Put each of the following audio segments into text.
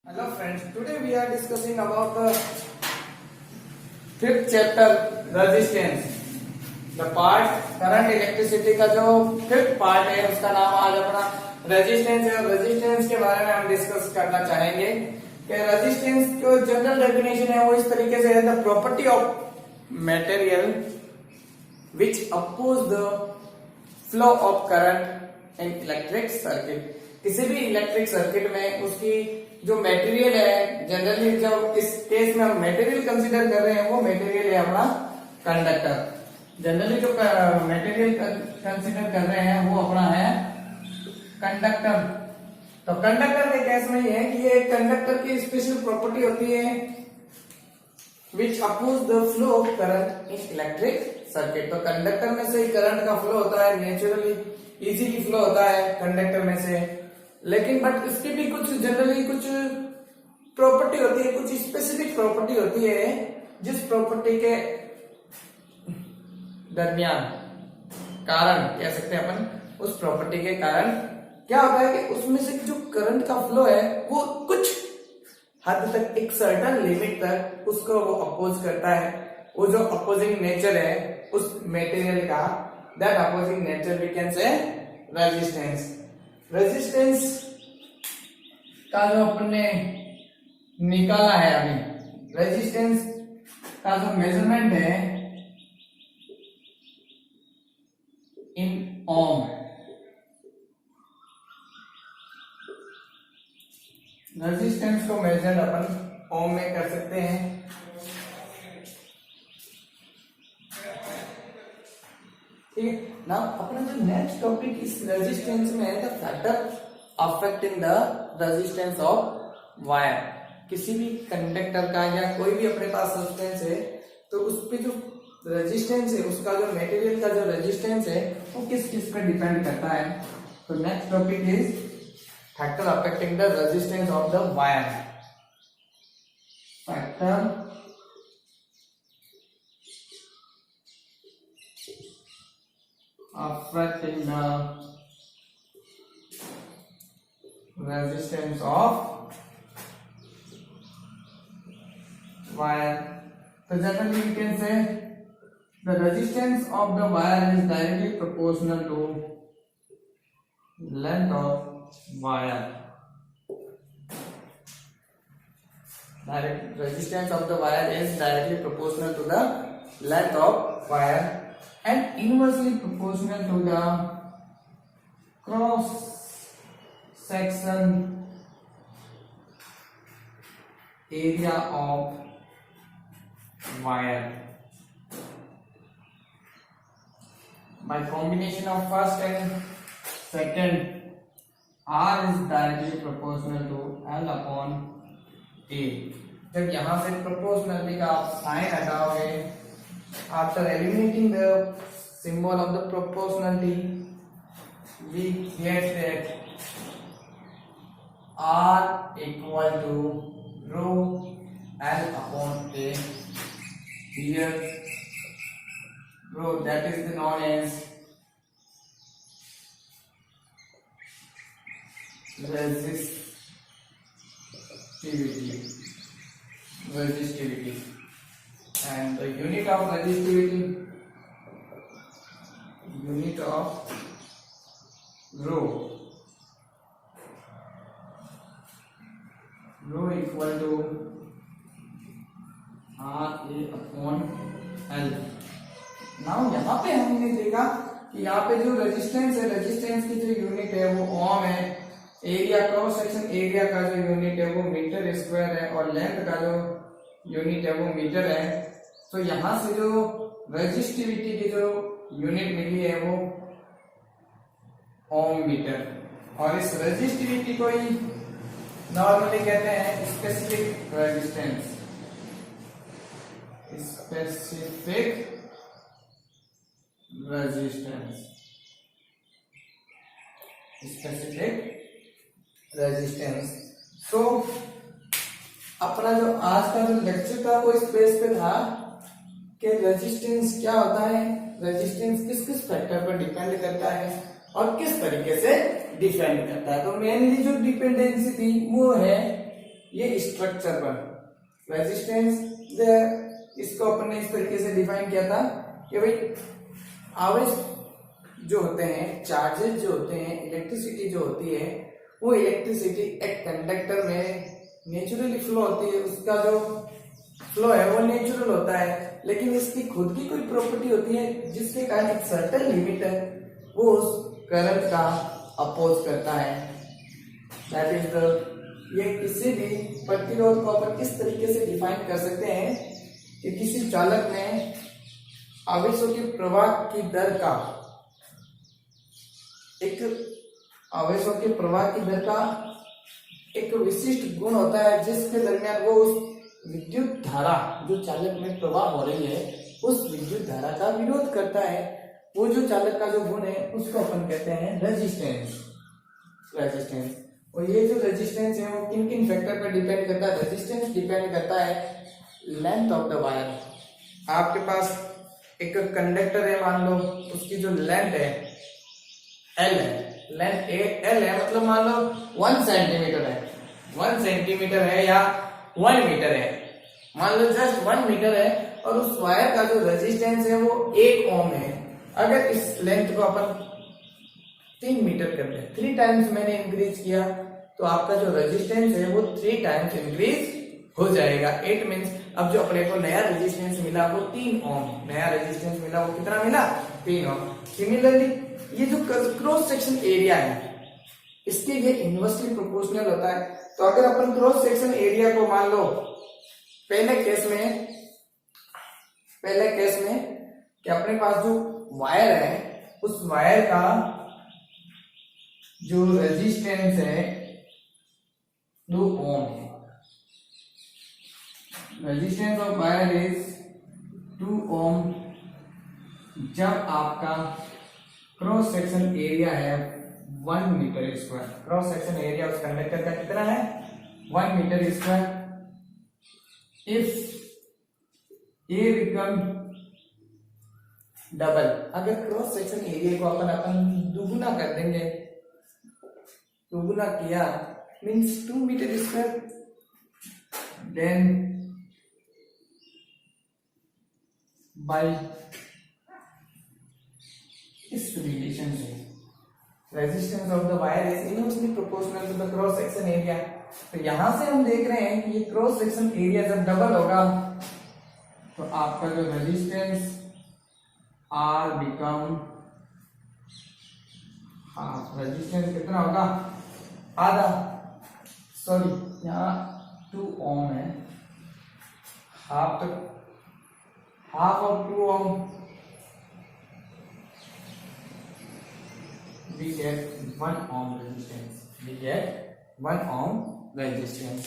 Hello friends, today we are discussing about the fifth chapter resistance. The part current electricity का जो fifth part है उसका नाम आज अपना रेजिस्टेंस है। रेजिस्टेंस के बारे में हम डिस्कस करना चाहेंगे कि रेजिस्टेंस जो जनरल डेफिनेशन है वो इस तरीके से है, the property of material which oppose the flow of current in electric circuit. किसी भी इलेक्ट्रिक सर्किट में उसकी जो मटेरियल है, जनरली जब इस केस में हम मटेरियल कंसीडर कर रहे हैं वो मटेरियल है अपना कंडक्टर। जनरली जो मटेरियल कंसीडर कर रहे हैं वो अपना है कंडक्टर। तो कंडक्टर के केस में ये है कि ये कंडक्टर की स्पेशल प्रॉपर्टी होती है which oppose the flow of current in electric circuit. तो कंडक्टर में से करंट का फ्लो होता है, नेचुरली इजीली फ्लो होता है कंडक्टर में से, लेकिन बट इसकी भी कुछ जनरली कुछ प्रॉपर्टी होती है, कुछ स्पेसिफिक प्रॉपर्टी होती है जिस प्रॉपर्टी के दरमियान कारण कह सकते हैं अपन, उस प्रॉपर्टी के कारण क्या होता है कि उसमें से जो करंट का फ्लो है वो कुछ हद तक एक सर्टेन लिमिट तक उसको वो अपोज करता है। वो जो अपोजिंग नेचर है उस मटेरियल का, that opposing nature we can say resistance. Resistance का जो अपन ने निकाला है अभी, रेजिस्टेंस का जो मेजरमेंट है इन ओम, रेजिस्टेंस को मेजर अपन ओम में कर सकते हैं। ठीक है ना। अपना जो नेक्स्ट टॉपिक इस रेजिस्टेंस में है the factor affecting the resistance of wire. किसी भी कंडक्टर का या कोई भी अपने पास सब्सटेंस है तो उस पे जो रेजिस्टेंस है, उसका जो मटेरियल का जो रेजिस्टेंस है वो किस किस पर डिपेंड करता है। तो next topic is factor affecting the resistance of the wire. Factor affecting the resistance of wire. So generally we can say the resistance of the wire is directly proportional to length of wire. Direct resistance of the wire is directly proportional to the length of wire and inversely proportional to the cross section area of wire. By combination of first and second, R is directly proportional to L upon A. जब यहां से proportionality का आप sign हटाओगे, after eliminating the symbol of the proportionality, we get that R equal to rho L upon A. Here rho, that is known as resistivity, and the unit of resistivity, unit of rho equal to R A upon L. Now यहाँ पे हमने देखा कि यहाँ पे जो resistance है, resistance की जो यूनिट है वो ओम है, एरिया क्रॉस सेक्शन एरिया का जो यूनिट है वो मीटर स्क्वायर है, और लेंथ का जो यूनिट है वो मीटर है। तो यहां से जो रेजिस्टिविटी की जो यूनिट मिली है वो ओम मीटर, और इस रेजिस्टिविटी को ही नॉर्मली कहते हैं specific resistance. Specific resistance, specific resistance. So अपना जो आज का जो लेक्चर था वो इस बेस पे था कि रेजिस्टेंस क्या होता है, रेजिस्टेंस किस किस फैक्टर पर डिपेंड करता है और किस तरीके से डिपेंड करता है। तो मेनली जो डिपेंडेंसी थी वो है ये स्ट्रक्चर पर रेजिस्टेंस इसको अपन ने इस तरीके से डिफाइन किया था कि भाई आवेश जो होते हैं, चार्जेस जो होते हैं, इलेक्ट्रिसिटी जो होती है, वो इलेक्ट्रिसिटी एक कंडक्टर में नेचुरली फ्लो होती है, उसका जो फ्लो है वो नेचुरल होता है, लेकिन इसकी खुद की कोई प्रॉपर्टी होती है जिसके कारण एक सर्टेन लिमिट है वो उस करंट का अपोज करता है। दैट इज द ये किसी भी प्रतिरोध को अपन किस तरीके से डिफाइन कर सकते हैं कि किसी चालक में आवेशों के प्रवाह की दर का एक आवेशों के प्रवाह की दर का एक विशिष्ट गुण होता है जिसके दरमियान वो उस विद्युत धारा जो चालक में प्रवाह हो रही है उस विद्युत धारा का विरोध करता है। वो जो चालक का जो गुण है उसको अपन कहते हैं रेजिस्टेंस। और ये जो रेजिस्टेंस है वो किन किन फैक्टर पर डिपेंड करता है? रेजिस्टेंस डिपेंड करता है लेंथ ऑफ द वायर। आपके पास एक कंडक्टर है, मान लो उसकी जो लेंथ है एल है, लेंथ एल है, मतलब मान लो 1 सेंटीमीटर है, 1 सेंटीमीटर है या 1 मीटर है, मान लो जस्ट 1 मीटर है, और उस वायर का जो रेजिस्टेंस है वो 1 ओम है। अगर इस लेंथ को अपन 3 मीटर करते हैं, 3 टाइम्स मैंने इंक्रीज किया तो आपका जो रेजिस्टेंस है वो 3 टाइम्स इंक्रीज हो जाएगा। इट मीन्स अब जो अपने को नया रेजिस्टेंस मिला वो 3 ओम, नया रेजिस्टेंस मिला वो कितना मिला? 3 ओम। सिमिलरली ये जो क्रॉस सेक्शन एरिया है इसके लिए इनवर्सली प्रोपोर्शनल होता है। तो अगर अपन क्रॉस सेक्शन एरिया को मान लो पहले केस में कि अपने पास जो वायर है उस वायर का जो रेजिस्टेंस है 2 ओम है, resistance of wire is 2 ohm. जब आपका क्रॉस सेक्शन एरिया है 1 metre square, cross section area उस कंडक्टर का कितना है? 1 metre square. If A become double, अगर क्रॉस सेक्शन एरिया को अपन दुगुना कर देंगे, दुगुना किया means 2 metre square, then by इस रिलेशन से resistance of the wire is inversely proportional to the cross section area. तो यहां से हम देख रहे हैं कि ये क्रॉस सेक्शन एरिया जब डबल होगा तो आपका जो resistance R become half. Resistance कितना होगा? आधा, सॉरी यहाँ 2 ओम है, half of 2 ohm we get 1 ohm resistance, we get 1 ohm resistance।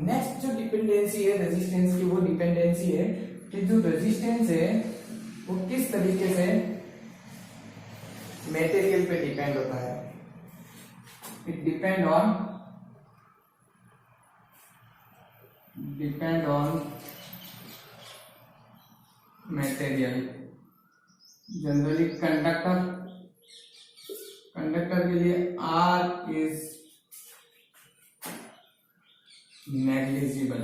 Next जो डिपेंडेंसी है रेजिस्टेंस की वो डिपेंडेंसी है कि जो रेजिस्टेंस है वो किस तरीके से मटेरियल पे डिपेंड होता है। It depend on material. Generally conductor के लिए R इज नेग्लिजिबल,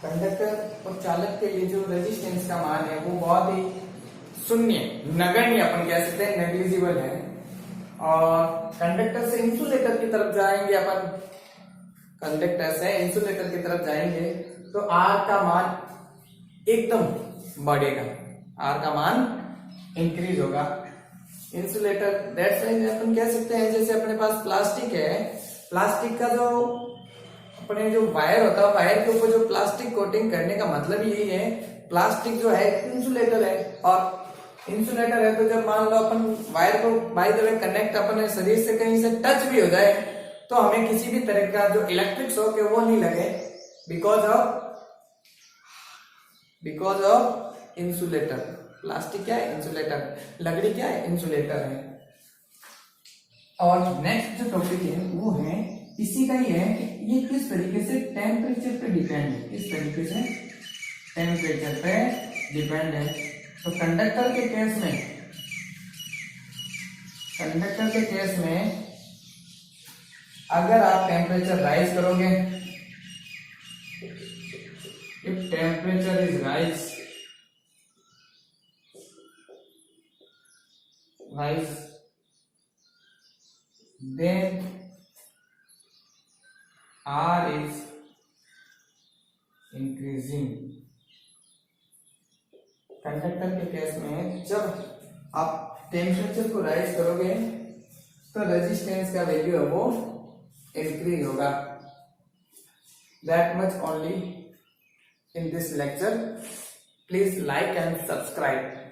कंडक्टर और चालक के लिए जो रेजिस्टेंस का मान है वो बहुत ही शून्य, नगण्य अपन कह सकते हैं, नेग्लिजिबल है। और कंडक्टर से इंसुलेटर की तरफ जाएंगे अपन, कंडक्टर से इंसुलेटर की तरफ जाएंगे तो R का मान एकदम बढ़ेगा, R का मान इंक्रीज होगा। इंसुलेटर दैट्स व्हाई अपन कह सकते हैं जैसे अपने पास प्लास्टिक है, प्लास्टिक का जो अपने जो वायर होता है वायर के ऊपर जो प्लास्टिक कोटिंग करने का मतलब यही है, प्लास्टिक जो है इंसुलेटर है, और इंसुलेटर है तो जब मान लो अपन वायर को बाय द वे कनेक्ट अपने शरीर से कहीं से टच भी हो जाए तो हमें किसी भी तरह का जो इलेक्ट्रिक शॉक है वो नहीं लगे, बिकॉज ऑफ इंसुलेटर। प्लास्टिक क्या है? इंसुलेटर। लकड़ी क्या है? इंसुलेटर है। और नेक्स्ट जो टॉपिक है वो है इसी का ही है कि ये किस तरीके से टेम्परेचर पे डिपेंड है, किस तरीके से टेम्परेचर पे डिपेंड है। तो कंडक्टर के केस में अगर आप टेम्परेचर राइज करोगे, if temperature is rise, then R is increasing. Conductor के केस में जब आप टेम्परेचर को राइज करोगे तो रेजिस्टेंस का वैल्यू है वो इंक्रीज होगा. That much only in this lecture. Please like and subscribe.